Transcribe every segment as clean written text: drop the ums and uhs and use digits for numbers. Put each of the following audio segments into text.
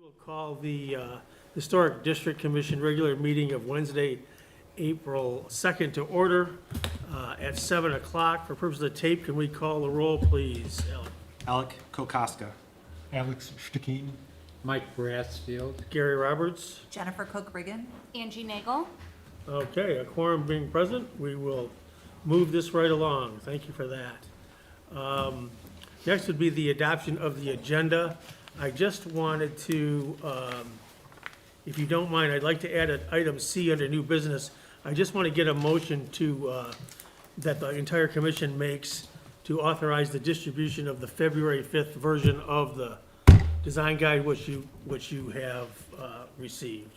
We'll call the Historic District Commission regular meeting of Wednesday, April 2nd to order at 7 o'clock. For purpose of the tape, can we call the roll, please? Ellen? Alec Kokoska. Alex Stikeen. Mike Brassfield. Gary Roberts? Jennifer Cook-Brigham. Angie Nagel. Okay, a quorum being present, we will move this right along. Thank you for that. Next would be the adoption of the agenda. I just wanted to, if you don't mind, I'd like to add an item C under new business. I just want to get a motion to, that the entire commission makes to authorize the distribution of the February 5th version of the design guide which you have received.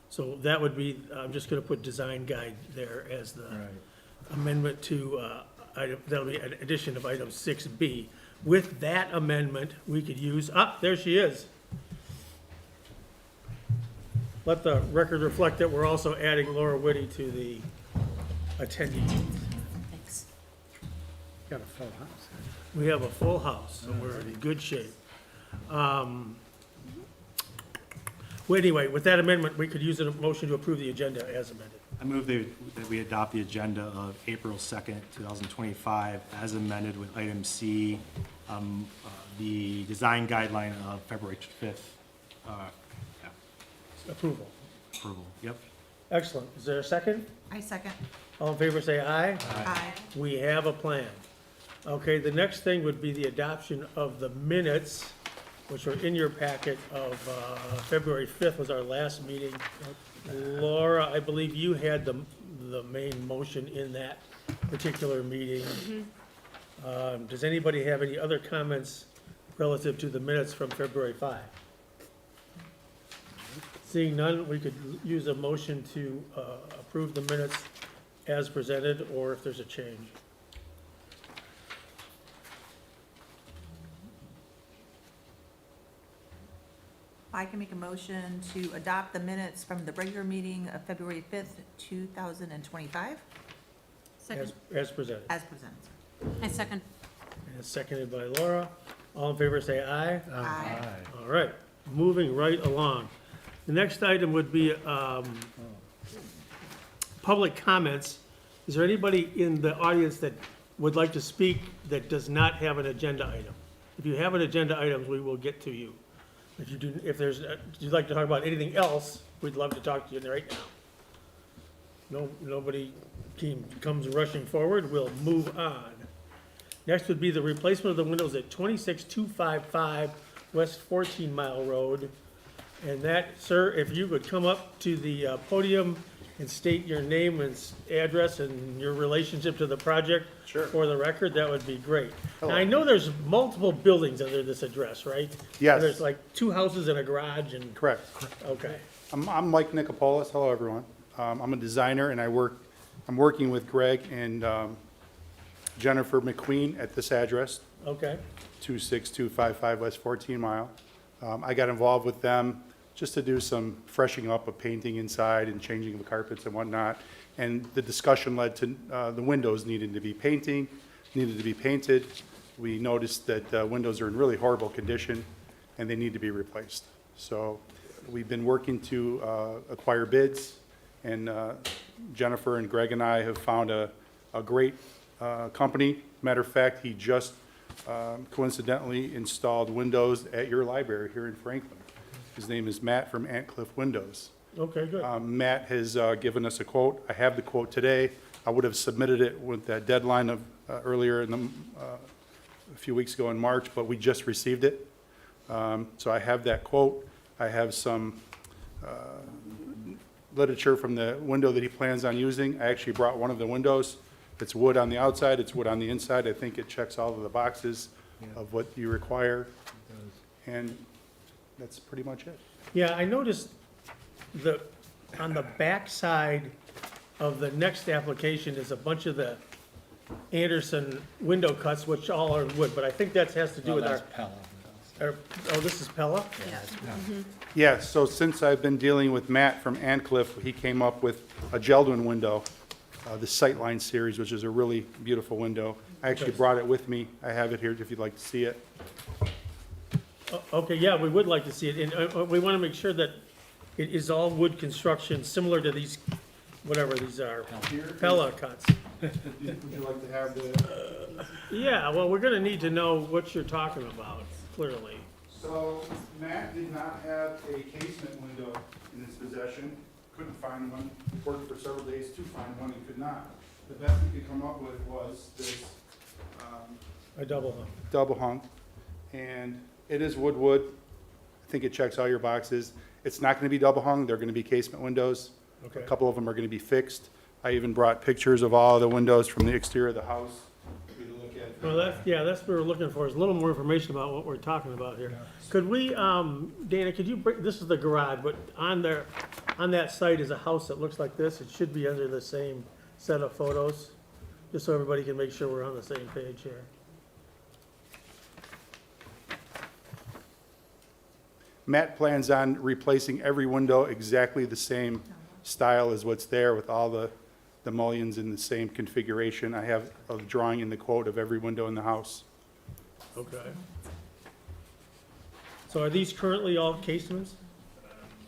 So that would be, I'm just going to put design guide there as the amendment to, that'll be an addition of item 6B. With that amendment, we could use, there she is. Let the record reflect that we're also adding Laura Whitty to the attendee. Thanks. Got a full house. We have a full house, so we're in good shape. Well, anyway, with that amendment, we could use a motion to approve the agenda as amended. I move that we adopt the agenda of April 2nd, 2025, as amended with item C, the design guideline of February 5th. Approval. Approval. Yep. Excellent. Is there a second? I second. All in favor, say aye. Aye. We have a plan. Okay, the next thing would be the adoption of the minutes, which are in your packet of, February 5th was our last meeting. Laura, I believe you had the main motion in that particular meeting. Does anybody have any other comments relative to the minutes from February 5? Seeing none, we could use a motion to approve the minutes as presented, or if there's a change. I can make a motion to adopt the minutes from the regular meeting of February 5th, 2025, Second. As presented. as presented. I second. And seconded by Laura. All in favor, say aye. Aye. All right, moving right along. The next item would be public comments. Is there anybody in the audience that would like to speak that does not have an agenda item? If you have an agenda item, we will get to you. If you do, if you'd like to talk about anything else, we'd love to talk to you right now. Nobody comes rushing forward, we'll move on. Next would be the replacement of the windows at 26255 West 14 Mile Road. And that, sir, if you would come up to the podium and state your name and address and your relationship to the project. Sure. For the record, that would be great. Now, Hello. I know there's multiple buildings under this address, right? Yes. There's like 2 houses and a garage and, Correct. okay, I'm Mike Nicopolis. Hello, everyone. I'm a designer, and I'm working with Greg and Jennifer McQueen at this address, okay, 26255 West 14 Mile. I got involved with them just to do some freshening up of painting inside and changing of the carpets and whatnot. And the discussion led to the windows needed to be painted. We noticed that windows are in really horrible condition, and they need to be replaced. So we've been working to acquire bids, and Jennifer and Greg and I have found a great company. Matter of fact, he just coincidentally installed windows at your library here in Franklin. His name is Matt from Antcliff Windows. okay, good. Matt has given us a quote. I have the quote today. I would have submitted it with that deadline of earlier in a few weeks ago in March, but we just received it. So I have that quote. I have some literature from the window that he plans on using. I actually brought one of the windows. It's wood on the outside, it's wood on the inside. I think it checks all of the boxes of what you require. And that's pretty much it. Yeah, I noticed on the back side of the next application is a bunch of the Anderson window cuts, which all are wood, but I think that has to do with That's Pella. this is Pella? Yeah, so since I've been dealing with Matt from Antcliff, he came up with a Geldwin window, the Sightline series, which is a really beautiful window. I actually brought it with me. I have it here if you'd like to see it. Okay, yeah, we would like to see it, and we want to make sure that it is all wood construction, similar to these, whatever these are, Pella cuts. Would you like to have the? Yeah, well, we're gonna need to know what you're talking about, clearly. So Matt did not have a casement window in his possession, couldn't find one, worked for several days to find one and could not. The best we could come up with was this A double hung. double hung, and it is wood. I think it checks all your boxes. It's not gonna be double hung, they're gonna be casement windows. Okay. A couple of them are gonna be fixed. I even brought pictures of all the windows from the exterior of the house for you to look at. Well, that's what we're looking for, is a little more information about what we're talking about here. Could we, Dana, could you bring, this is the garage, but on there, on that site is a house that looks like this. It should be under the same set of photos, just so everybody can make sure we're on the same page here. Matt plans on replacing every window exactly the same style as what's there, with all the mullions in the same configuration. I have a drawing in the quote of every window in the house. Okay. So are these currently all casements?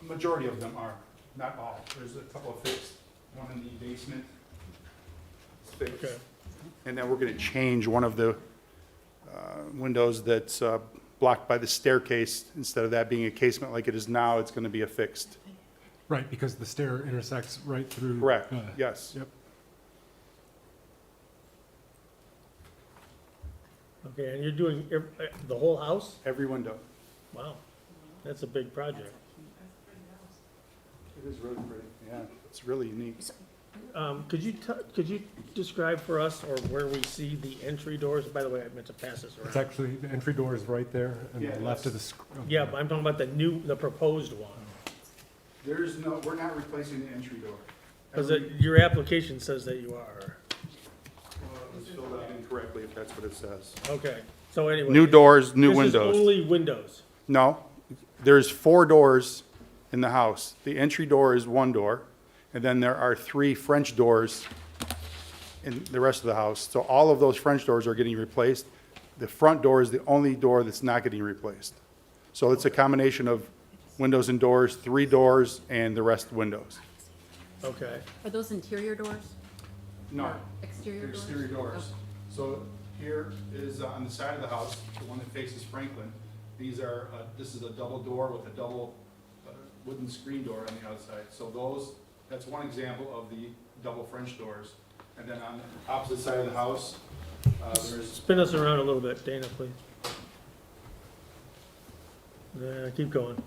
Majority of them are, not all. There's a couple of fixed, one in the basement. It's fixed. Okay. And then we're gonna change one of the windows that's blocked by the staircase. Instead of that being a casement like it is now, it's gonna be a fixed. Right, because the stair intersects right through. Correct, yes. Yep. Okay, and you're doing the whole house? Every window. Wow, that's a big project. It is really pretty, yeah. It's really unique. Could you describe for us, or where we see the entry doors? By the way, I meant to pass this It's around. actually, the entry door is right there on Yeah, the left of the. Yeah, but I'm talking about the proposed one. There's no, we're not replacing the entry door. Because your application says that you are. It was filled out incorrectly if that's what it says. Okay, so anyway. New doors, new This windows. is only windows. No, there's 4 doors in the house. The entry door is 1 door, and then there are 3 French doors in the rest of the house. So all of those French doors are getting replaced. The front door is the only door that's not getting replaced. So it's a combination of windows and doors, 3 doors, and the rest windows. Okay, Are those interior doors? No, Exterior doors? exterior doors. So here is on the side of the house, the one that faces Franklin. These are, this is a double door with a double wooden screen door on the outside. So those, that's one example of the double French doors. And then on the opposite side of the house, there's, spin us around a little bit, Dana, please. Keep going.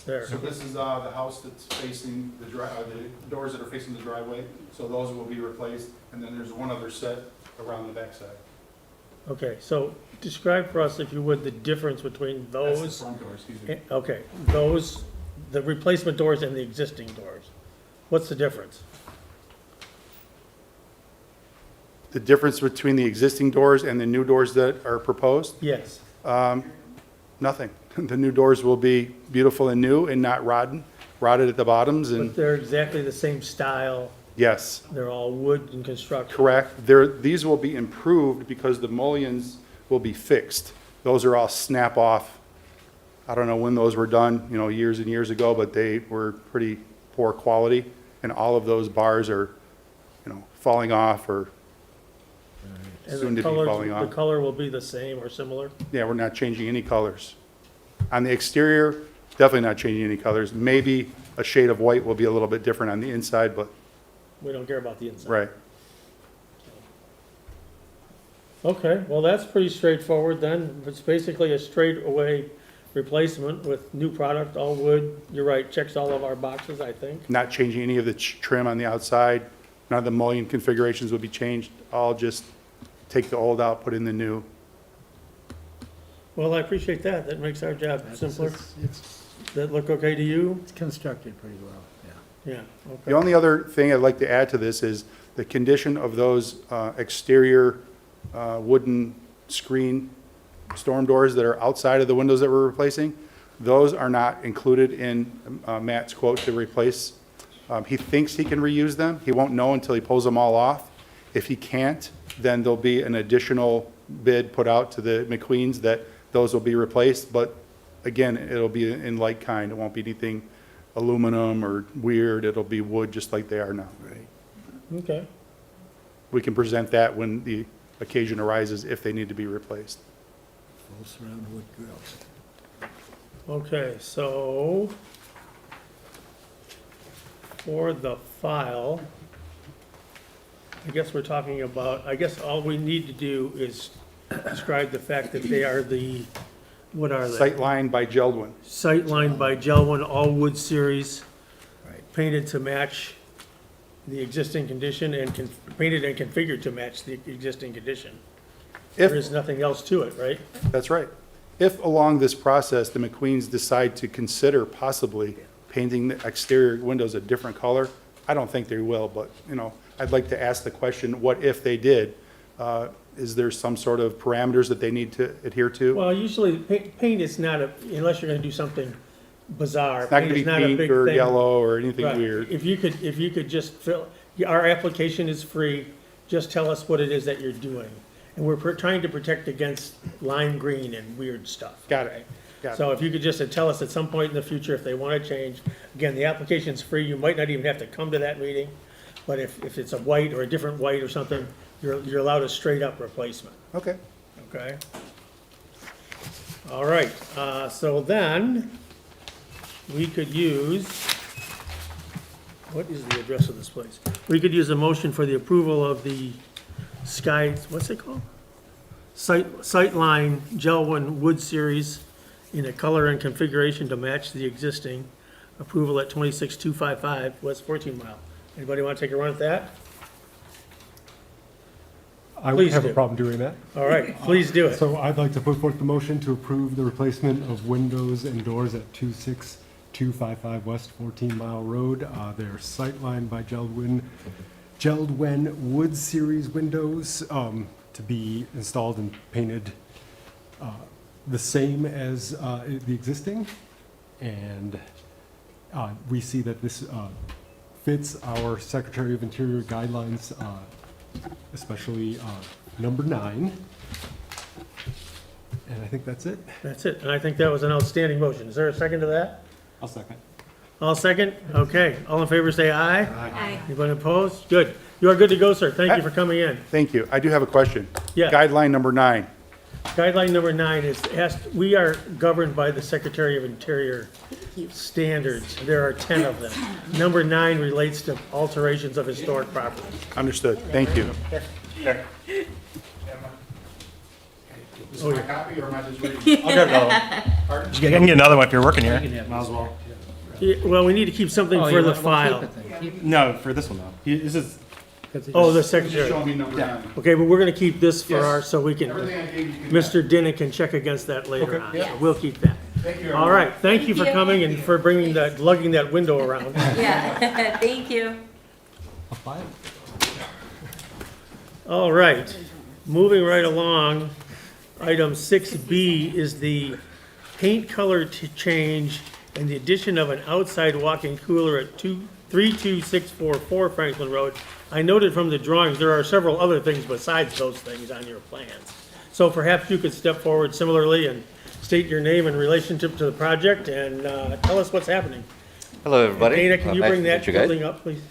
There. so this is the house that's facing the the doors that are facing the driveway. So those will be replaced. And then there's one other set around the backside. Okay, so describe for us, if you would, the difference between That's the those. front door, excuse me. Okay, those, the replacement doors and the existing doors. What's the difference? The difference between the existing doors and the new doors that are proposed? Yes. Nothing. The new doors will be beautiful and new and not rotted at the bottoms, But and they're exactly the same style. yes, They're all wood and construction. correct. These will be improved because the mullions will be fixed. Those are all snap-off. I don't know when those were done, years and years ago, but they were pretty poor quality, and all of those bars are, falling off or And soon the to be colors, falling the off. color will be the same or similar? Yeah, we're not changing any colors. On the exterior, definitely not changing any colors. Maybe a shade of white will be a little bit different on the inside, but, We don't care about the inside. right. Okay, well, that's pretty straightforward then. It's basically a straightaway replacement with new product, all wood. You're right, checks all of our boxes, I think. Not changing any of the trim on the outside. None of the mullion configurations will be changed. All just take the old out, put in the new. Well, I appreciate that. That makes our job simpler. It's That look okay to you? constructed pretty well, yeah. Yeah, The okay. only other thing I'd like to add to this is the condition of those exterior wooden screen storm doors that are outside of the windows that we're replacing. Those are not included in Matt's quote to replace. He thinks he can reuse them. He won't know until he pulls them all off. If he can't, then there'll be an additional bid put out to the McQueens that those will be replaced. But again, it'll be in like kind. It won't be anything aluminum or weird. It'll be wood just like they are now. Okay. We can present that when the occasion arises if they need to be replaced. Full surround wood grills. Okay, so for the file, I guess we're talking about, I guess all we need to do is describe the fact that they are the, what are they? Sightline by Geldwin. Sightline by Gelwin, all wood series, Right. painted to match the existing condition and painted and configured to match the existing condition. There is If, nothing else to it, right? that's right. If along this process, the McQueens decide to consider possibly painting the exterior windows a different color, I don't think they will, but, you know, I'd like to ask the question, what if they did? Is there some sort of parameters that they need to adhere to? Well, usually paint is not a, unless you're gonna do something bizarre. It's not paint gonna is be a pink big or thing. yellow or anything Right. weird. If you could just fill, our application is free, just tell us what it is that you're doing. And we're trying to protect against lime green and weird stuff. Got it. okay? Got it. So if you could just tell us at some point in the future if they wanna change, again, the application's free, you might not even have to come to that meeting. But if it's a white or a different white or something, you're allowed a straight up replacement, Okay. okay? All right, so then, we could use, what is the address of this place? We could use a motion for the approval of the Sky, what's it called? Sightline Gelwin Wood Series in a color and configuration to match the existing approval at 26255 West 14 Mile. Anybody want to take a run at that? I would Please have do. a problem doing that. All right, please do it. So I'd like to put forth the motion to approve the replacement of windows and doors at 26255 West 14 Mile Road. They're sightline by Geldwen Wood Series windows to be installed and painted the same as the existing. And we see that this fits our Secretary of Interior guidelines, especially number 9. And I think that's it. That's it, and I think that was an outstanding motion. Is there a second to that? I'll second. All second? Okay, all in favor say aye. Aye. Anybody opposed? Good. You are good to go, sir. Thank you for coming in. Thank you. I do have a question. Yeah. Guideline number 9. Guideline number 9 is, we are governed by the Secretary of Interior standards. There are 10 of them. Number 9 relates to alterations of historic property. Understood. Thank you. Oh, yeah. Copy or am I just reading? I'll get another one. I can get another one if you're working here. Might as well. Yeah, well, we need to keep something Oh, for you the want- we'll file. keep it then. Keep it, No, for this one though. This is, 'cause it Oh, just- the Just Secretary. show me number 9. Okay, but we're gonna keep this for Yes. our, so we can, Everything I gave you can. Mr. Dinnick can check against that later on. Yes. So we'll keep that. Thank you. All right, thank you for Thank you. coming and for bringing that, lugging that window around. Yeah, thank you. I'll buy it. All right, moving right along, item 6B is the paint color change and the addition of an outside walk-in cooler at 32644 Franklin Road. I noted from the drawings, there are several other things besides those things on your plans. So perhaps you could step forward similarly and state your name and relationship to the project and tell us what's happening. Hello, everybody. Dana, can you Nice bring to that meet you guys. building up, please?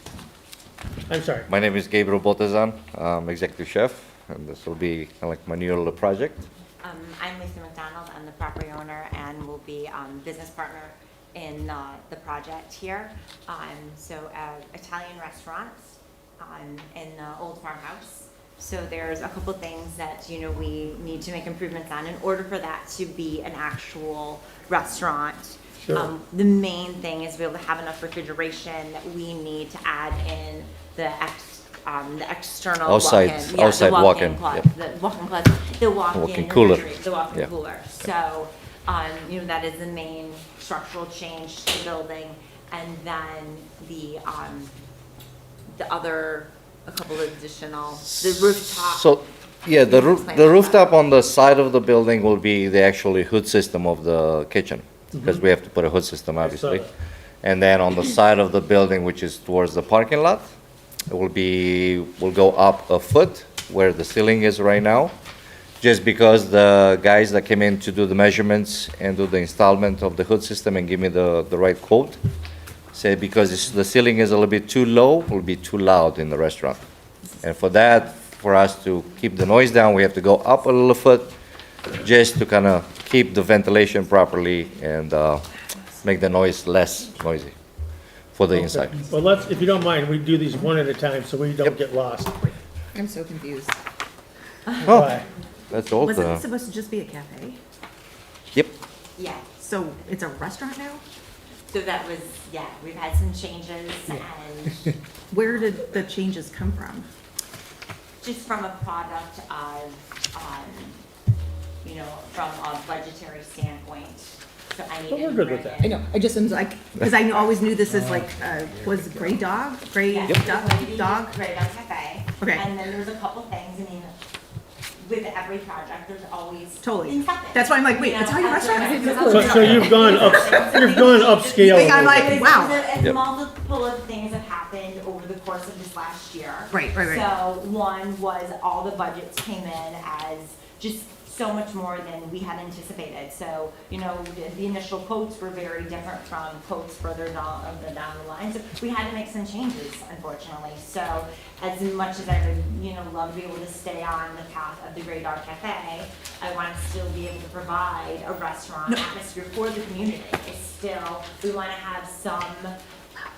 I'm sorry. My name is Gabriel Botazan. I'm executive chef, and this will be kind of like my new little project. I'm Lisa McDonald, I'm the property owner and will be business partner in the project here. So Italian restaurants in the old farmhouse. So there's a couple things that, you know, we need to make improvements on in order for that to be an actual restaurant. Sure. The main thing is to be able to have enough refrigeration that we need to add in the external Outside- walk-in. Yeah, outside the walk-in, closet, yeah. the walk-in closet, the walk-in Walk-in cooler. refrigerator, the walk-in Yeah. cooler. So, you know, that is the main structural change to the building. And then the other, a couple of additional, the rooftop. So, yeah, the roof, Explain the that. rooftop on the side of the building will be the actually hood system of the kitchen, because we have to put a hood system, obviously. that. And then on the side of the building, which is towards the parking lot, it will go up a foot where the ceiling is right now. just because the guys that came in to do the measurements and do the installment of the hood system and give me the right quote, said because the ceiling is a little bit too low, it will be too loud in the restaurant. And for that, for us to keep the noise down, we have to go up a little foot just to kind of keep the ventilation properly and make the noise less noisy for the inside. Well, let's, if you don't mind, we do these one at a time so we don't get lost. I'm so confused. Why? That's all. Was it supposed to just be a cafe? Yep. Yeah, So it's a restaurant now? so that was, yeah, we've had some changes and Where did the changes come from? just from a product of, you know, from a budgetary standpoint. So I But needed we're to good bring with that. I know, I just was like, because I always knew this as like, was Gray Dog? Gray Yeah, Duck, it's going to be Dog? Gray Dog Cafe. Okay. And then there's a couple things, I mean, with every project, there's always. Totally. things happen. That's why I'm like, wait, You it's know, how your restaurant? So you've gone upscale. Think I'm like, There's wow. a multiple of things have happened over the course of this last year. Right. So one was all the budgets came in as just so much more than we had anticipated. So, you know, the initial quotes were very different from quotes further down the line. So we had to make some changes, unfortunately. So as much as I would, you know, love to be able to stay on the path of the Gray Dog Cafe, I want to still be able to provide a restaurant atmosphere for the community. It's still, we want to have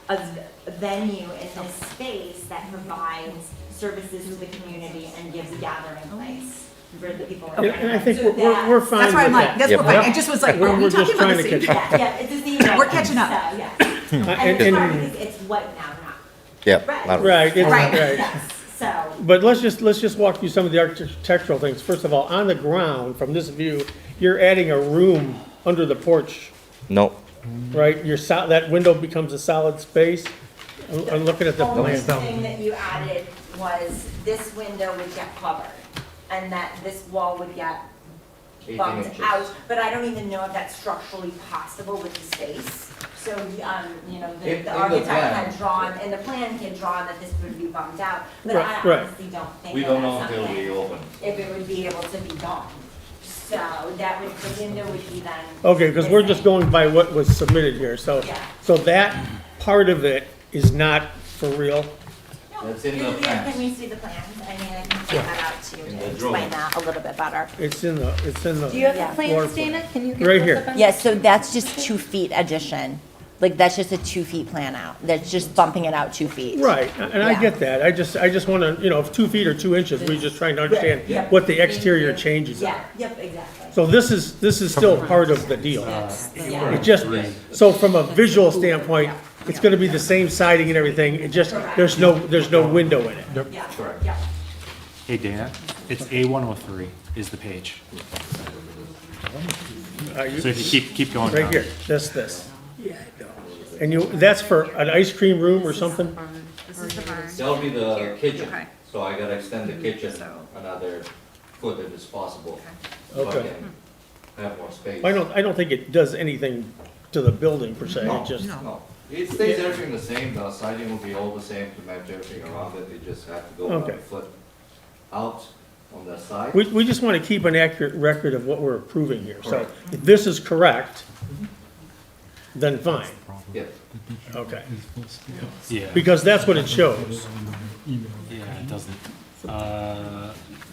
a venue in this space that provides services to the community and gives a gathering place for the people. in And I think So we're fine That's why I'm with like, that. that's Yep. what, I just was like, We're are we just talking about trying the to same? catch Yeah, it's the same. We're catching up. So, yeah. And- And it's hard and- because it's what now, not. Yeah. Right. not- Right, it's, Right. right. Yes, so, But let's just walk through some of the architectural things. First of all, on the ground, from this view, you're adding a room under the porch, No. right? That window becomes a solid space. I'm looking at the only plan. thing that you added was this window would get covered and that this wall would get 18 bumped inches. out, but I don't even know if that's structurally possible with the space. So, you know, In the the architect plan. had drawn, in the plan, he had drawn that this would be bumped out, but Right, I right. honestly don't think We that don't know that's until we something, open. if it would be able to be done. So that would, the window would be then. Okay, because we're just missing. going by what was submitted here, so, Yeah. so that part of it is not for real. No, That's in the yeah, plans. Can we see the plans? I mean, I can point that out to you In to the explain drawing. that a little bit better. It's in the. Do you have Yeah. the Floor plans, plan. Dana? Can you? get Right those here. up on- Yes, so that's just 2 feet addition. Like, that's just a 2 feet plan out. That's just bumping it out 2 feet. Right, and I Yeah. get that. I just want to, if 2 feet or 2 inches, we're just trying to understand Yep. what the exterior changes are. Yeah, yep, exactly. So this is still part of the deal. Yeah. It just, so from a visual standpoint, it's gonna be the same siding and everything, it just, there's no window in it. Yeah, yeah. Hey, Dana, it's A103 is the page. So if you keep going down. Right here, this. And that's for an ice cream room or something? That'll be the kitchen, Okay. so I gotta extend the kitchen another foot if it's possible. So I Okay. can have more space. I don't think it does anything to the building per se, No, it just, no. It stays everything the same, the siding will be all the same to match everything around it, you just have to go Okay. one foot out on the side. we just wanna keep an accurate record of what we're approving here. So if this is correct, then fine, Yeah, okay. Yeah, Because that's what it shows. yeah, it doesn't.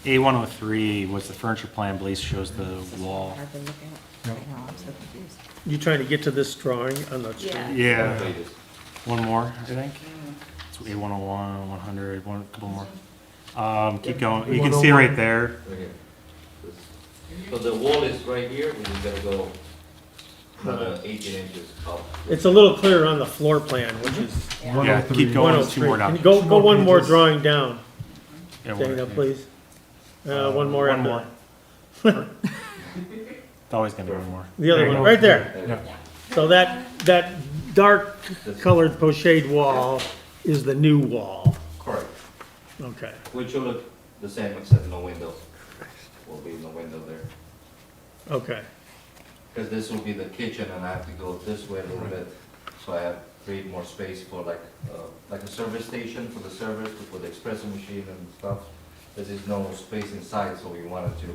A103 was the furniture plan, Blaze shows the wall. You trying to get to this drawing on the? Yeah, pages. one more, I think. It's A101, 100, one, couple more. Keep going, you can see right there. Right here. So the wall is right here, we just gotta go another 18 inches up. It's a little clearer on the floor plan, which is Yeah, keep going, two 103. more Can down. you go one more drawing down, Yeah, Dana, please? One more One after more. that. It's always gonna be one more. The other one, right there. There you go. So that dark colored pochade wall is the new wall. Correct. Okay, Which will look the same except no window. Will be no window there. okay. Because this will be the kitchen and I have to go this way a little bit. So I have create more space for like a service station for the servers, to put the espresso machine and stuff. there's no space inside, so we wanted to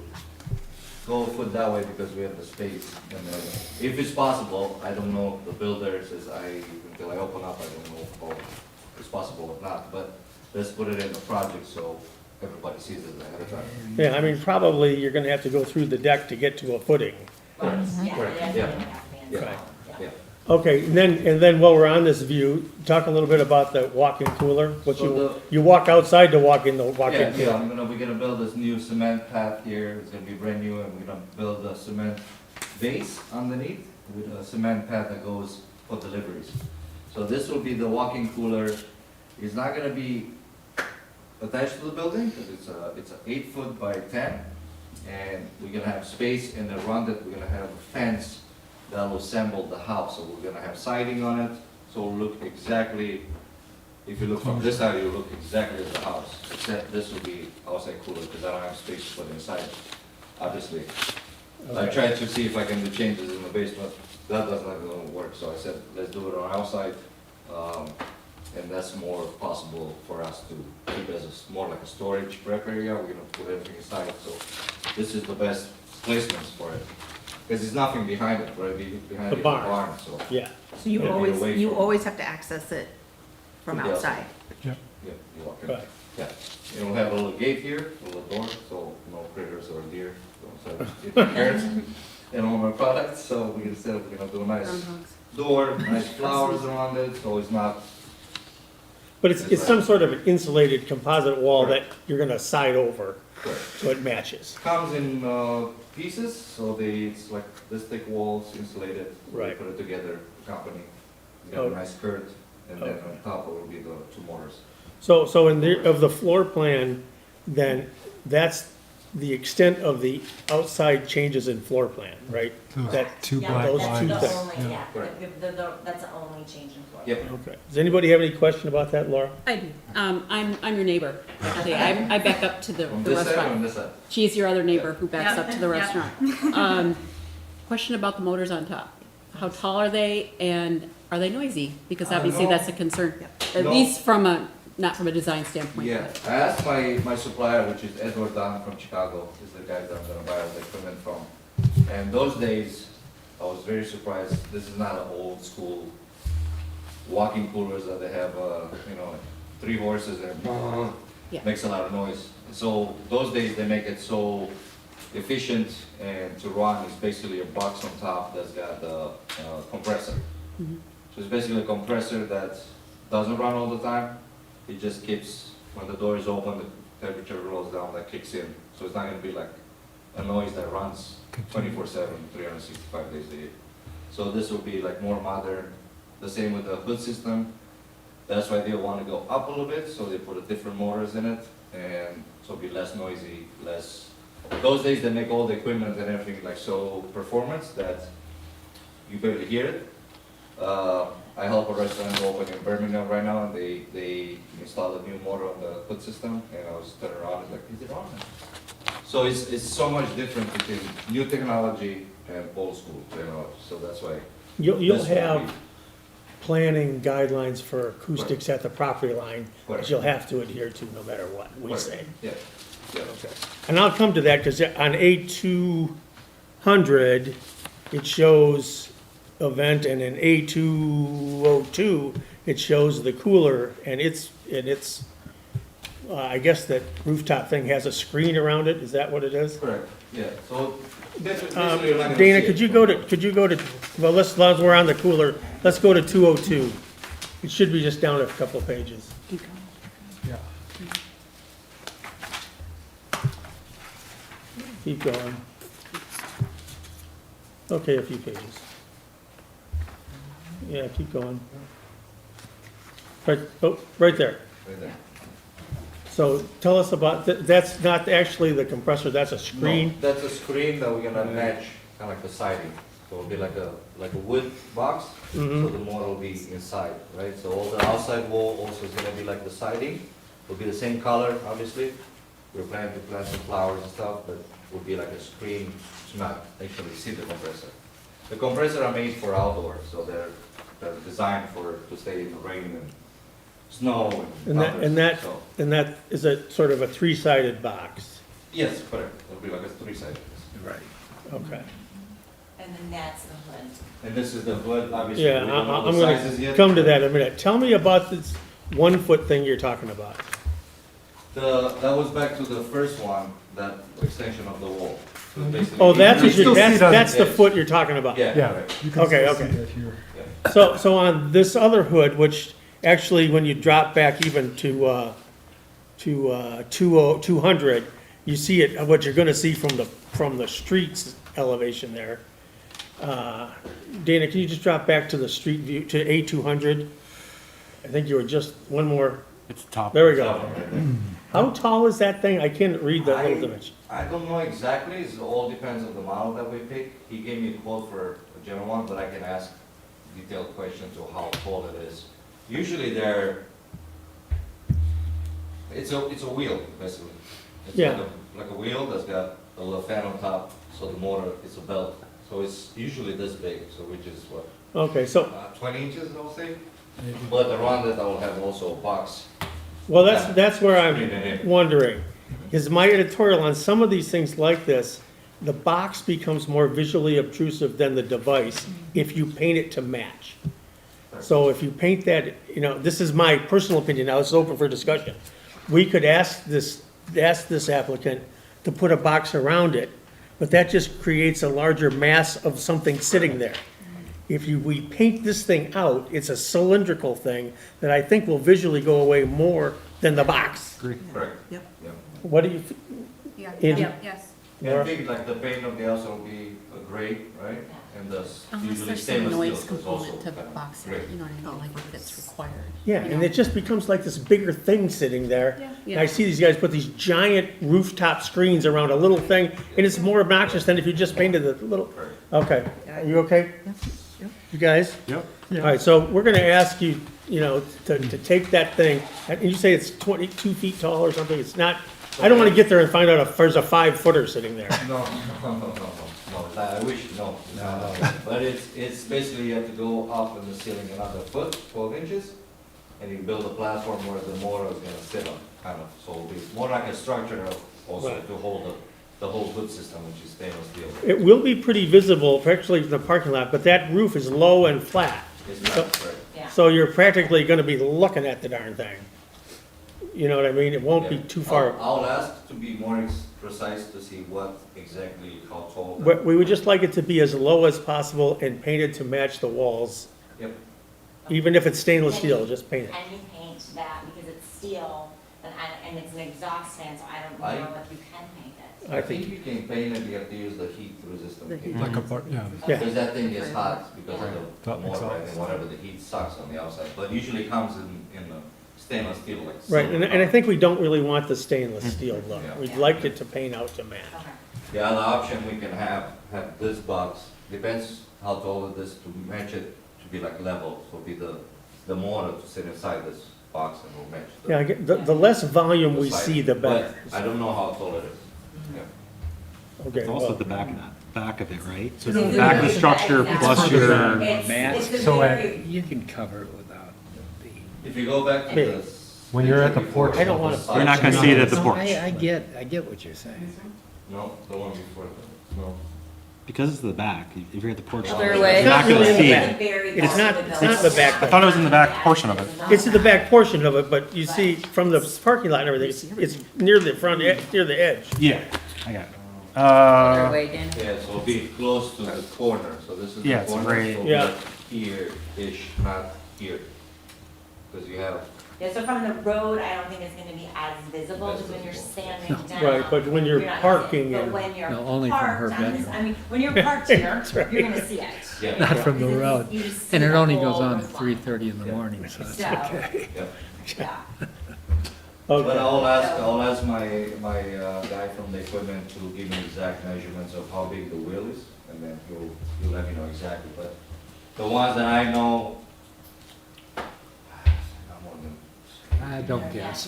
go a foot that way because we have the space. And if it's possible, I don't know, the builder says until I open up, I don't know if it's possible or not, but let's put it in the project so everybody sees it ahead of time. Yeah, I mean, probably you're gonna have to go through the deck to get to a footing. Correct, Yeah, yeah. yeah. Right. Yeah. Okay, and then while we're on this view, talk a little bit about the walk-in cooler. What So you walk outside to walk in the Yeah, walk-in yeah, cooler. we're gonna build this new cement pad here, it's gonna be brand new, and we're gonna build a cement base underneath with a cement pad that goes for deliveries. So this will be the walk-in cooler, it's not gonna be attached to the building, because it's a 8 foot by 10, and we're gonna have space, and around it, we're gonna have a fence that will assemble the house, so we're gonna have siding on it, so it'll look exactly, if you look from this side, you'll look exactly as the house, except this will be outside cooler, because I don't have space to put inside, obviously. I tried to see if I can do changes in the basement, that does not gonna work, so I said, let's do it on outside, and that's more possible for us to keep as more like a storage prep area, we're gonna put everything inside, so this is the best placements for it. Because there's nothing behind it, right, behind The it is a barn. barn, so, Yeah, So you It'll be away always, you from- always have to access it from From the outside. yeah, you walk in. right. Yeah, and we'll have a little gate here, a little door, so no critters or deer, so it protects and all my products, so we instead of, do a nice door, nice flowers around it, so it's not, But it's some sort of an insulated composite wall that you're gonna side over, correct. so it matches. Comes in, pieces, so it's like this thick walls insulated. We Right. Put it together, company, it's got Oh. a nice skirt, and then Okay. on top it will be the 2 motors. So in of the floor plan, then that's the extent of the outside changes in floor plan, right? Those That, two Yeah, black those that's two lines. the things. only, yeah, Correct. that's the only change in floor. Yep. okay. Does anybody have any question about that, Laura? I do. I'm your neighbor, actually. I back up to the On this side or on restaurant. this side? She's your other neighbor who backs Yeah. up to the Yeah. restaurant. Question about the motors on top. How tall are they and are they noisy? Because obviously No. that's a concern, at No. least not from a design standpoint. Yeah, but- I asked my supplier, which is Edward Dunn from Chicago, is the guy that I'm gonna buy the equipment from. And those days, I was very surprised, this is not an old school walking coolers that they have, 3 horses and Yeah. makes a lot of noise. So those days, they make it so efficient and to run, it's basically a box on top that's got the compressor. Mhm. So it's basically a compressor that doesn't run all the time. It just keeps, when the door is open, the temperature rolls down, that kicks in. So it's not gonna be like a noise that runs 24/7, 365 days a year. So this will be like more modern, the same with the hood system. That's why they wanna go up a little bit, so they put a different motors in it, and so it'll be less noisy, less. Those days, they make all the equipment and everything like so performance that you barely hear it. I help a restaurant open in Birmingham right now, and they installed a new motor on the hood system, and I was turning around and like, is it on? So it's so much different between new technology and old school technology, so that's why. You'll this will have be- planning guidelines for acoustics at the property line that Correct. you'll have to adhere to no matter what we Correct. say. Yeah, yeah. Okay. And I'll come to that, because on A200, it shows event, and in A202, it shows the cooler, and it's, I guess that rooftop thing has a screen around it, is that what it is? Correct, yeah, so basically you're not gonna Dana, see could it. you go to, well, let's, while we're on the cooler, let's go to 202. It should be just down a couple of pages. Yeah. Keep going. Okay, a few pages. Yeah, keep going. Right, oh, right there. Right there. So tell us about, that's not actually the compressor, that's a No, screen? that's a screen that we're gonna match, kinda like the siding. So it'll be like a wood box, so Mhm. the motor will be inside, right? So all the outside wall also is gonna be like the siding, will be the same color, obviously. We're planning to plant some flowers and stuff, but will be like a screen to not actually see the compressor. The compressor are made for outdoor, so they're designed to stay in the rain and snow. And that is a sort of a three-sided box. Yes, correct. It'll be like a three-sided. Right. Okay. And then that's the hood. And this is the hood, obviously. Yeah, we don't know I'm the gonna sizes yet. come to that in a minute. Tell me about this 1-foot thing you're talking about. That was back to the first one, that extension of the wall. So basically- Oh, that's You what you're, still see that's, it on- that's the Yes. foot you're talking about? Yeah, Yeah. correct. You can Okay, still see okay. that here. So on this other hood, which actually, when you drop back even to 200, you see it, what you're gonna see from the streets elevation there. Dana, can you just drop back to the street view, to A200? I think you were just, one more, It's top. there we go. So, How tall is that thing? I can't read the little dimension. I don't know exactly, it all depends on the model that we pick. He gave me a quote for a general one, but I can ask detailed questions of how tall it is. Usually it's a wheel, basically. It's Yeah. like a wheel that's got a little fan on top, so the motor is a belt. So it's usually this big, so which is what, Okay, so, 20 inches, I'll say? But around it, I will have also a box. well, that's where I'm wondering. Is my editorial on some of these things like this, the box becomes more visually obtrusive than the device if you paint it to match. So if you paint that, this is my personal opinion, now it's open for discussion. We could ask this applicant to put a box around it, but that just creates a larger mass of something sitting there. If we paint this thing out, it's a cylindrical thing that I think will visually go away more than the box. Correct. Yep. Yeah. What do you, Yeah, Andy? yes. Yeah, I think like the paint of the outside will be a gray, right? And the Unless usually there's some stainless steel noise is also component to the kind of box, gray. you know what I mean, like if it's required. yeah, you and know? it just becomes like this bigger thing sitting there. And I Yeah. see these guys put these giant rooftop screens around a little thing, and it's more obnoxious than if you just painted the little, okay. Are you okay? You guys? Yep. All right, so we're gonna ask you, to take that thing, and you say it's 22 feet tall or something, it's not, I don't wanna get there and find out if there's a 5-footer sitting there. No, I wish, no. But it's basically you have to go up in the ceiling another foot, 12 inches, and you build a platform where the motor is gonna sit on, kind of, so it'll be more like a structure also Right. to hold the whole hood system, which is stainless steel. It will be pretty visible, particularly in the parking lot, but that roof is low and flat. It's not, correct. Yeah. So you're practically gonna be looking at the darn thing. You know what I mean? It won't be Yeah. too far. I'll ask to be more precise to see what exactly, how tall. We would just like it to be as low as possible and painted to match the walls, Yep. even if it's stainless steel, just paint it. Can you paint that, because it's steel, and it's an exhaust fan, so I don't I- know if you can paint it. I think you can paint it, you have to use the heat resistant paint. Like a, yeah. Yeah. Because that thing is hot because of the That makes motor and sense. whatever the heat sucks on the outside, but usually comes in the stainless steel like. Right, and silver. I think we don't really want the stainless steel look. Yeah. We'd like it to paint out to match. Okay. The other option we can have this box, depends how tall it is to match it to be like level, so be the motor to sit inside this box and will match. Yeah, I get, the less volume the we side. see, the better. But I don't know how tall it is. Yeah. Okay, It's also well, the back of it, right? So It's it's the the- back of the structure Exactly. plus your, It's a So very, you can cover it without the. If you go back to Yeah. this. When you're at picture the before, porch. I don't wanna- You're not gonna see it at the No, porch. I get what you're saying. No, the one before, no. because it's the back, if you're at the porch. Other you're way. not gonna It's not really in the see back. it. very. It's not- it's not the back I thought it was in the back portion of it. it's in the back portion of it, but you see, from the parking lot and everything, it's near the front, near the edge. Yeah, I got it. Yeah, so it'll be close to the corner, so this is the Yeah, it's corner, right- so Yeah. like here-ish, not here. Because you have, Yeah, so from the road, I don't think it's gonna be as visible, because when you're standing down. Right, but when you're not gonna see it. parking But and- when you're No, only from her parked on this, bedroom. I mean, when you're parked here, right. you're gonna see it. yeah, Not from the Because road. you just see And it the only goes whole on at roof line. 3:30 in the morning, so it's So, okay. yeah. yeah. But Okay, I'll ask my guy from the equipment to give me exact measurements of how big the wheel is, and then he'll let me know exactly, but the ones that I know, I'm on them. I don't guess.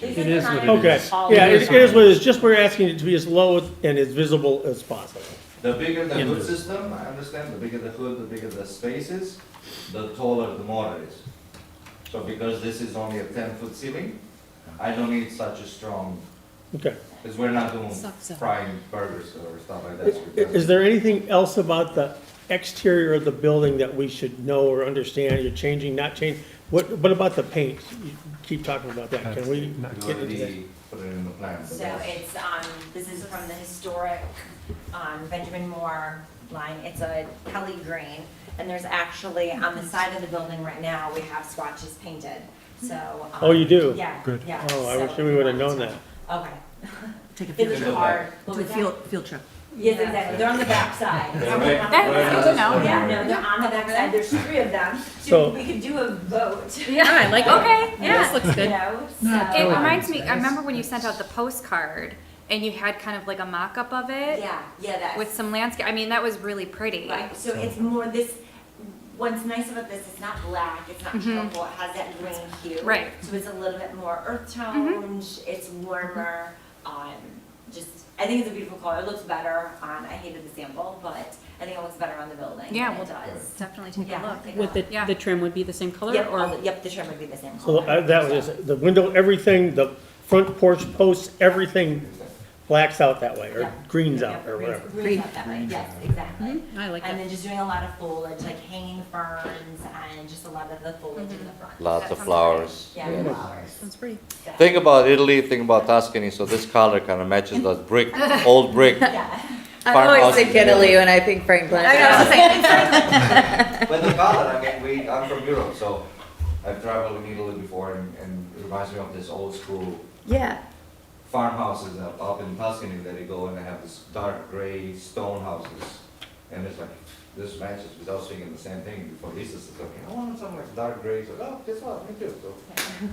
It is what it okay, is. yeah, it is what it is, just we're asking it to be as low and as visible as possible. The bigger the In hood the- system, I understand, the bigger the hood, the bigger the space is, the taller the motor is. So because this is only a 10-foot ceiling, I don't need such a strong, Okay. because we're not doing Sucks up. frying burgers or stuff like that. so we Is there anything else about the exterior of the building that we should know or understand? You're changing, not changing? What about the paint? You keep talking about that. Can we We get into that? already put it in the plan. but So that's- it's, this is from the historic, Benjamin Moore line. It's a Kelly green. And there's actually, on the side of the building right now, we have swatches painted, so. Oh, you do? Yeah. Good. Yeah. Oh, I so wish we would've known that. Okay. Take a It field was trip. hard. Do What a was that? field trip. Yes, exactly. They're on the back side. They're right- That's right on good the to know. corner. Yeah, no, they're on the back side. There's 3 of them. So- So we could do a vote. Yeah, I like it. Okay, This yeah. looks You good. know, Not It so. reminds me, I remember when you sent out the postcard and you had kind of like a mock-up of it Yeah, that. with some landscape. I mean, that was really pretty. Right, so it's more this, what's nice about this, it's not black, it's not charcoal, it has that green hue. Right. So it's a little bit more earth toned, it's warmer, just, I think it's a beautiful color, it looks better, I hated the sample, but I think it looks better on the building. Yeah, than well, it does. Definitely take Yeah, a look. take a Would the, look. Yeah. the trim would be the same color Yep, or? yep, the trim would be the same So color. that was, the window, everything, the front porch posts, everything blacks out that way, or Yeah. greens Yep, out, or greens- whatever. Greens out that way, yes, exactly. I like And that. then just doing a lot of foliage, like hanging ferns and just a lot of the foliage in the front. Lots That of sounds flowers. great. Yeah, flowers. Sounds pretty. So- Think about Italy, think about Tuscany, so this color kind of matches that brick, old brick. Yeah. I always farmhouse think Italy when I think Franklin. But the color, I mean, I'm from Europe, so I've traveled in Italy before, and it reminds me of this old school Yeah, farmhouses up in Tuscany that you go and they have this dark gray stone houses. And it's like, this matches, because I was thinking the same thing before Lisa said, okay, I want something like dark gray, so, oh, guess what, me too, so.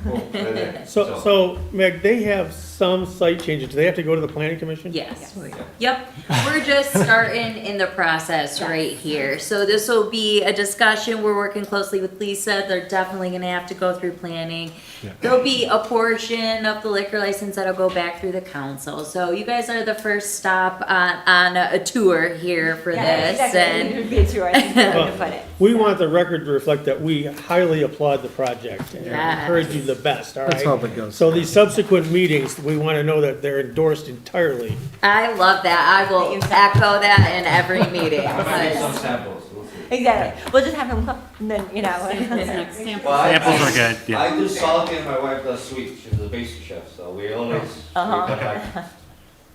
Boom, right there. So, Meg, they have some site changes. Do they have to go to the planning commission? yes. Yep, we're just starting in the process right here. So this will be a discussion, we're working closely with Lisa, they're definitely gonna have to go through planning. Yeah. There'll be a portion of the liquor license that'll go back through the council. So you guys are the first stop on a tour here for Yeah, this. exactly. And It would be a tour, I think that's the way to put it. We want the record to reflect that we highly applaud the project and Yes. encourage you the best, all right? Let's hope it goes. So these subsequent meetings, we want to know that they're endorsed entirely. I love that, I will echo that in every meeting. I'm gonna need some 'cause- samples, we'll see. Exactly. We'll just have them come, and then, you know. Samples next, samples. Well, I- Samples are good, yeah. I do salty and my wife does sweet, she's a pastry chef, so we always, we got like,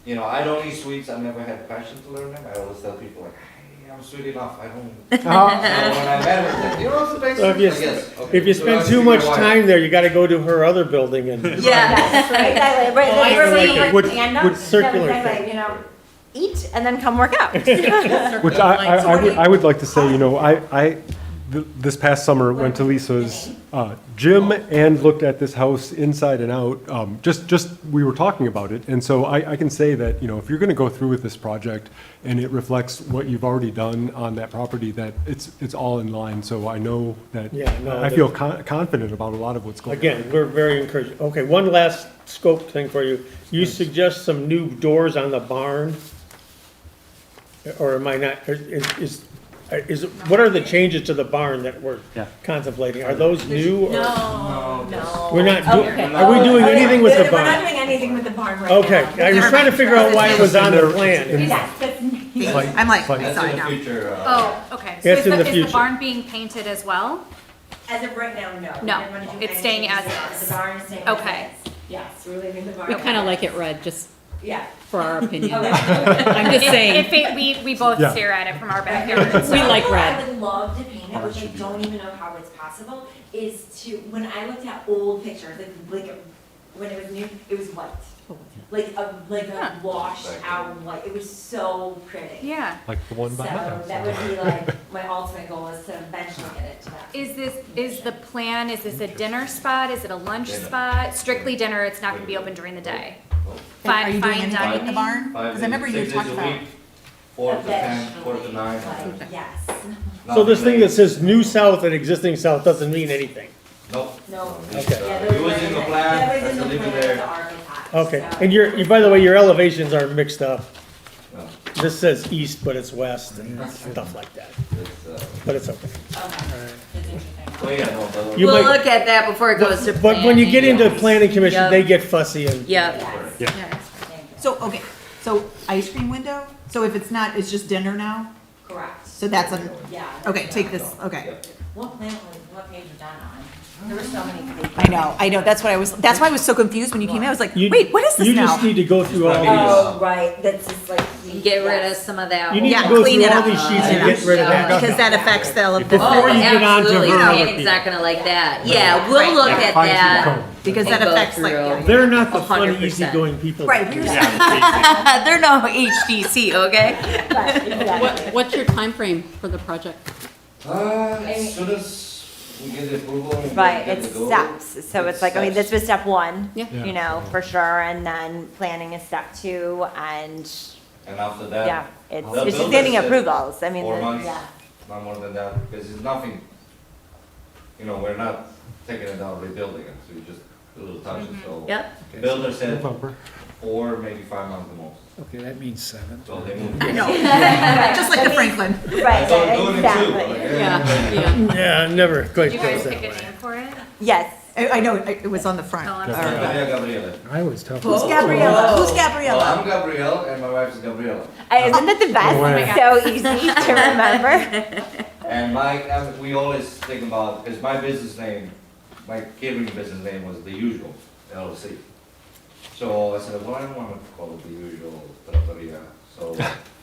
you know, I don't eat sweets, I never had passion to learn them, I always tell people like, hey, I'm sweet enough, I don't. So when I met her, like, you know what's a pastry? So if you, Like, yes. Okay. if you So I spend see too my much wife. time there, you got to go to her other building and. Yeah. Exactly, right, I that's like where it. we With- stand up, with circular no, exactly, thing. you know, eat and then come work out. Which I would like to say, you know, this past summer went to Lisa's gym and looked at this house inside and out. We were talking about it, and so I can say that, you know, if you're gonna go through with this project and it reflects what you've already done on that property, that it's all in line, so I know that, Yeah, no, I feel confident about a lot of what's going on. Again, we're very encouraged. Okay, one last scope thing for you. You suggest some new doors on the barn? Or am I not, what are the changes to the barn that we're Yeah. contemplating? Are those new? or- No. We're not, Okay. are we doing anything with the We're not barn? doing anything with the barn right now. Okay, I was trying to figure out why it was on the plan. Yes, that's, I'm like, Like- That's sorry in the now. future, Oh, okay. So It's is in the is future. the barn being painted as well? as of right now, no. We No, didn't wanna do it's staying anything as with is. The barn is staying as Okay. is. Yes, we're leaving the barn. We kind of like it red, just Yeah. for our opinion. Okay. I'm just saying. If it, we both Yeah. stare at it from our backyard. We like What red. I would love to paint it, which I don't even know how it's possible, is to, when I looked at old pictures, like when it was new, it was white. Like Huh. a washed out white, it was so pretty. Yeah. Like the one So by my house. that would be like, my ultimate goal is to eventually get it to that. Is the plan, is this a dinner spot? Is it a lunch spot? Strictly dinner, it's not gonna be open during the day. Are you doing Fine anything with the dining? barn? 5 Because I remember you days, 6 talked days a about. week, 4 to 10, 4 to 9. Like, yes. So this thing that says new south and existing south doesn't mean anything? Nope. No. Okay. Yeah, It was in the plan, That I was in said the leave it plan of there. the architect. Okay, so- and by the way, your elevations are mixed up. No, This says east, but it's west and stuff like that, it's, but it's okay. Okay, that's interesting. You We'll might- look at that before it goes to But when you get planning. into planning commission, Yep. they get fussy and. Yep. So, okay, so ice cream window, so if it's not, it's just dinner now? Correct. So that's a, Yeah. okay, take this, okay. What page was that on? There were so many pages. I know, that's what I was, that's why I was so confused when you came in, I was like, You- wait, what is this You now? just need to go through all these. Oh, right, that's just like. Get rid of some of that. You need Yeah, to go clean through it all up. these sheets and Yeah. get rid of that. Because that affects the. Before you get on to Absolutely, her other Shannon's people. not gonna like that. Yeah, we'll Right. look Yeah, at fine-tooth that. comb. Because and that go affects like, through. yeah, They're not the funny, 100%. easygoing people. right, we're They're no HDC, okay? What's your time frame for the project? As soon as we get the approval. Right, it's steps, so it's like, I mean, this was step one, Yeah. you know, for sure, and then planning is step two, and, And after that. yeah, The it's just builder getting said approvals, I mean, 4 the- months, yeah. not more than that, because it's nothing, you know, we're not taking it down, rebuilding it, so we just do little touches, so. Yep. Builder said November. 4, maybe 5 months the most, Okay, that means 7. so they moved. I know, just like the Franklin. Right, So I'm doing it too, exactly. like, Yeah. Yeah, never quite Did you goes guys that pick a way. name for it? Yes, I know, it was on the front. Oh, I'm Or- sorry. Maria Gabriela. I was tough. Who's Gabriella? Who's Well, Gabriella? I'm Gabrielle, and my wife is Gabriela. isn't that the best, it's so easy to remember? And we always think about, because my business name, my catering business name was The Usual, LLC. So I said, well, I don't want to call it The Usual Trattoria. So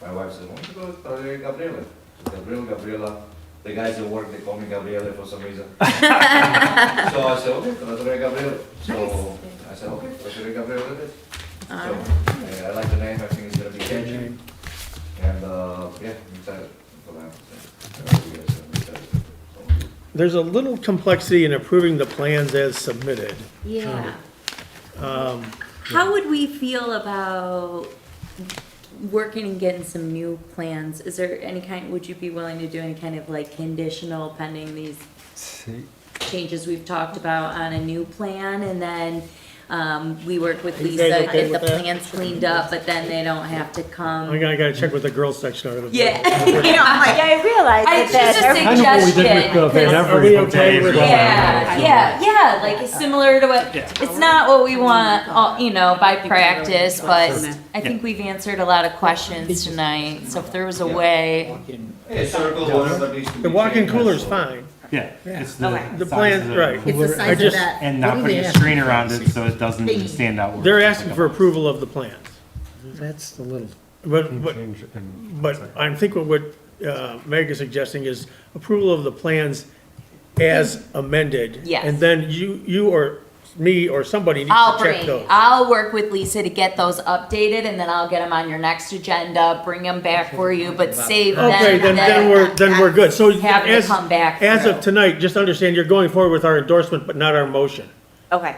my wife said, why don't you go with Trattoria Gabriela? So Gabriela, the guys at work, they call me Gabriele for some reason. So I said, okay, Trattoria Gabriela. So I said, okay, Trattoria Gabriela it is. So I like the name, I think it's gonna be catchy. And, yeah, I'm excited for that. I'm excited. So, There's a little complexity in approving the plans as submitted. Yeah. Um, How would we feel about working and getting some new plans? Is there any kind, would you be willing to do any kind of like conditional pending these See, changes we've talked about on a new plan? And then, we work with Are you Lisa, guys okay get the with that? plans cleaned up, but then they don't have to come. I gotta check with the girls section of the. Yeah. Yeah, I realized It's that. just a kind of what we did with suggestion. Van 'cause- Are we Everett okay Hotel with as well. Yeah, like it's similar to what, it's not what we want, you know, by practice, but I think we've answered a lot of questions tonight, so if there was a way. yeah, circle whatever needs to be The walk-in changed. cooler's fine. Yeah, it's the. Okay. The size plan, of the- right. It's the I size of just- that. And not What do putting they a ask screen for? around it so it doesn't stand out. where They're it's asking like for a- approval of the plans. That's the little, But, change and- I think what Meg is suggesting is approval of the plans as amended. Yes. And then you or me or somebody needs I'll to check bring, those. I'll work with Lisa to get those updated, and then I'll get them on your next agenda, bring them back for you, but save them. Okay, then we're good. So Have them as, come back as of through. tonight, just understand you're going forward with our endorsement, but not our motion. Okay.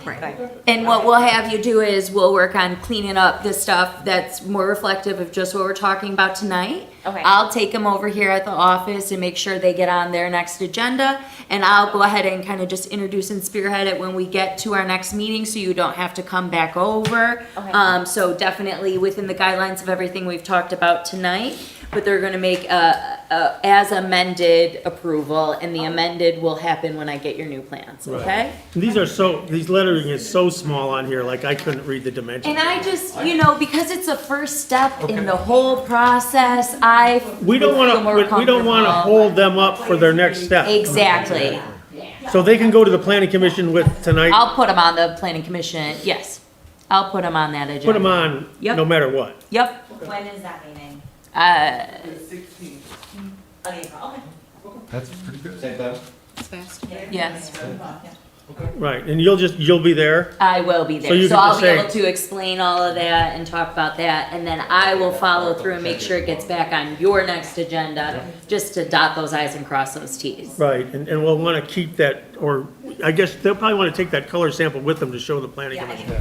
Right. And what we'll have you do is we'll work on cleaning up the stuff that's more reflective of just what we're talking about tonight. Okay. I'll take them over here at the office and make sure they get on their next agenda. And I'll go ahead and kind of just introduce and spearhead it when we get to our next meeting, so you don't have to come back over. Okay. So definitely within the guidelines of everything we've talked about tonight. But they're gonna make a as amended approval, and the amended will happen when I get your new plans, okay? These lettering is so small on here, like I couldn't read the dimensions. And I just, you know, because it's a first step in the whole process, We don't feel more wanna, we don't wanna comfortable. hold them up for their next step. Exactly. So they can go to the planning commission with tonight, I'll put them on the planning commission, yes. I'll put them on that agenda. put them on, Yep. no matter what. Yep. When is that meeting? Okay, That's pretty good. Same time? It's fast. yes, Right, and you'll be there? I will be So there. you So can I'll just be say- able to explain all of that and talk about that, and then I will follow through and make sure it gets back on your next agenda, just to dot those i's and cross those t's. Right, and we'll wanna keep that, or I guess they'll probably wanna take that color sample with them to show the planning commission.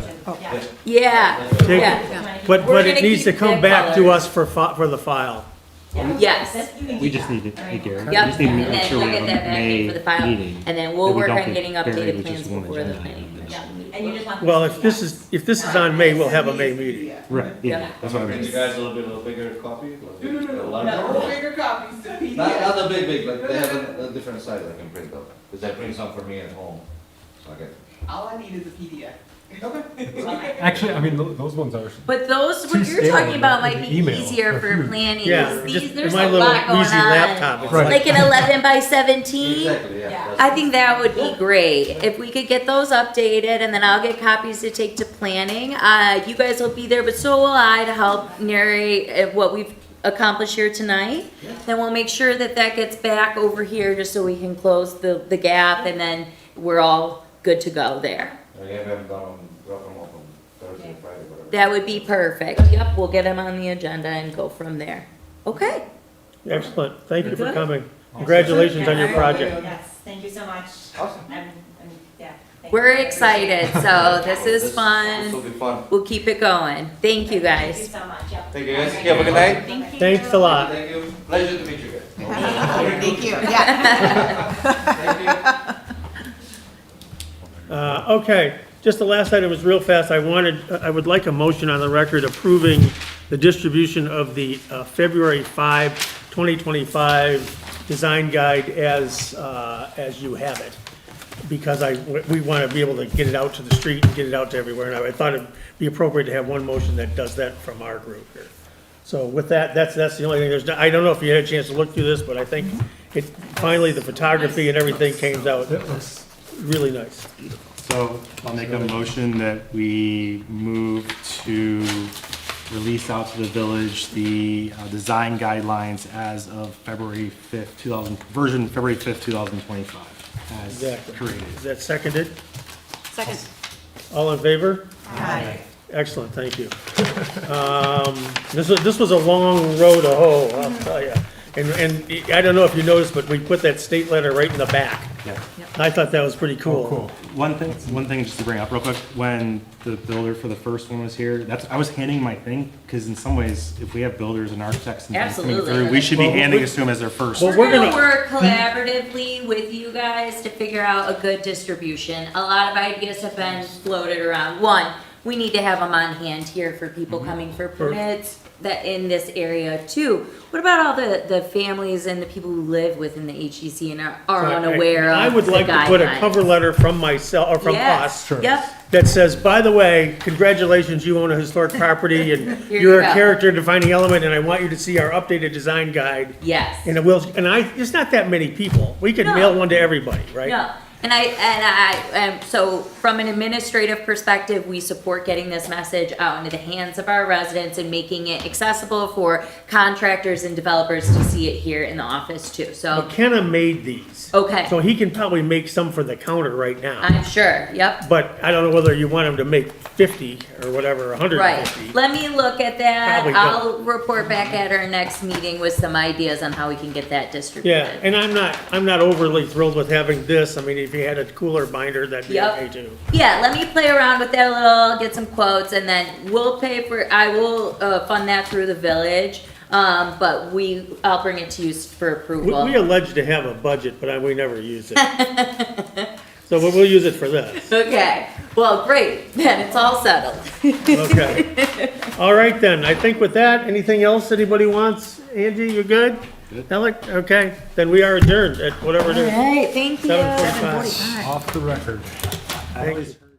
Yeah, Take- yeah. But We're it gonna needs to keep come that back to color. us for the file. Yes. We just need it, hey Gary, we Yep, just need to and make then sure we'll we get have that a back in for the May file, meeting. and then we'll that we work don't on get getting buried updated with plans just one before the agenda planning item. commission. And you just want. Well, if this is on May, we'll have a May meeting. Right, yeah, Yeah. that's what I mean. guys a little bigger copy? No, bigger copies, the PDF. Not the big, but they have a different size I can print out. Because I print some for me at home. So I get. All I need is a PDF. Actually, I mean, those ones are. But those, what Too you're stale talking about might in be the email. easier They're for huge. planning, Yeah, because just these, there's my a little lot going wheezy laptop. on. It's Right. Like an 11 by 17? Exactly, yeah. I think that would be great, if we could get those updated, and then I'll get copies to take to planning. You guys will be there, but so will I, to help narrate what we've accomplished here tonight. Then we'll make sure that that gets back over here, just so we can close the gap, and then we're all good to go there. Again, we haven't done them, drop them off on Thursday, Friday, whatever. That would be perfect. Yep, we'll get them on the agenda and go from there. Okay. Excellent, thank you for Good. coming. Congratulations on your project. Yes, thank you so much. Awesome. Yeah. thank We're you. excited, so this is This will fun. be fun. We'll keep it going. Thank you, Thank you guys. so much. Yep. Thank you guys. Have a good night. Thank you. Thanks a lot. Thank you. Pleasure to meet you guys. Thank you, yeah. Thank you. Okay, just the last item is real fast. I would like a motion on the record approving the distribution of the February 5, 2025 design guide as you have it. Because we want to be able to get it out to the street and get it out to everywhere. And I thought it'd be appropriate to have one motion that does that from our group here. So with that, that's the only thing. I don't know if you had a chance to look through this, but I think finally the photography and everything came out That looks really nice. So I'll make a motion that we move to release out to the village the design guidelines as of February 5th, version February 5th, 2025, as Exactly. created. Is that seconded? Second. All in favor? Aye. Excellent, thank you. This was a long road to hoe, I'll tell you. And I don't know if you noticed, but we put that state letter right in the back. Yeah. I thought that was pretty cool. cool. One thing just to bring up real quick, when the builder for the first one was here, I was handing my thing, because in some ways, if we have builders and architects and things coming Absolutely. through, we should be Well, handing we- this to them as their first. Well, We're we're gonna gonna- work collaboratively with you guys to figure out a good distribution. A lot of ideas have been floated around. One, we need to have them on hand here for people coming for permits that in this area too. What about all the families and the people who live within the HEC and are unaware of I would the like to put a guidelines? cover letter from myself, or from us, Yes, yep, that says, by the way, congratulations, you own a historic property, and Here you're you a go. character defining element, and I want you to see our updated design guide. yes. And it's not that many people. We could No. mail one to everybody, right? No, and so from an administrative perspective, we support getting this message out into the hands of our residents and making it accessible for contractors and developers to see it here in the office too, so, McKenna made these. okay, So he can probably make some for the counter right now. I'm sure, yep, But I don't know whether you want him to make 50 or whatever, right. 150. Let me look at that, Probably I'll report back at our next meeting with some ideas on how we can get that distributed. Yeah, and I'm not overly thrilled with having this. I mean, if you had a cooler binder, that'd be Yep. okay too. Yeah, let me play around with that a little, get some quotes, and then I will fund that through the village. But I'll bring it to you for approval. We allege to have a budget, but we never use it. So we'll use it for this. Okay, well, great, then it's all settled. Okay. All right then, I think with that, anything else anybody wants? Angie, you good? Good. Alec, okay, then we are adjourned at whatever it All is. right, thank you. 7:45. off the record. I always heard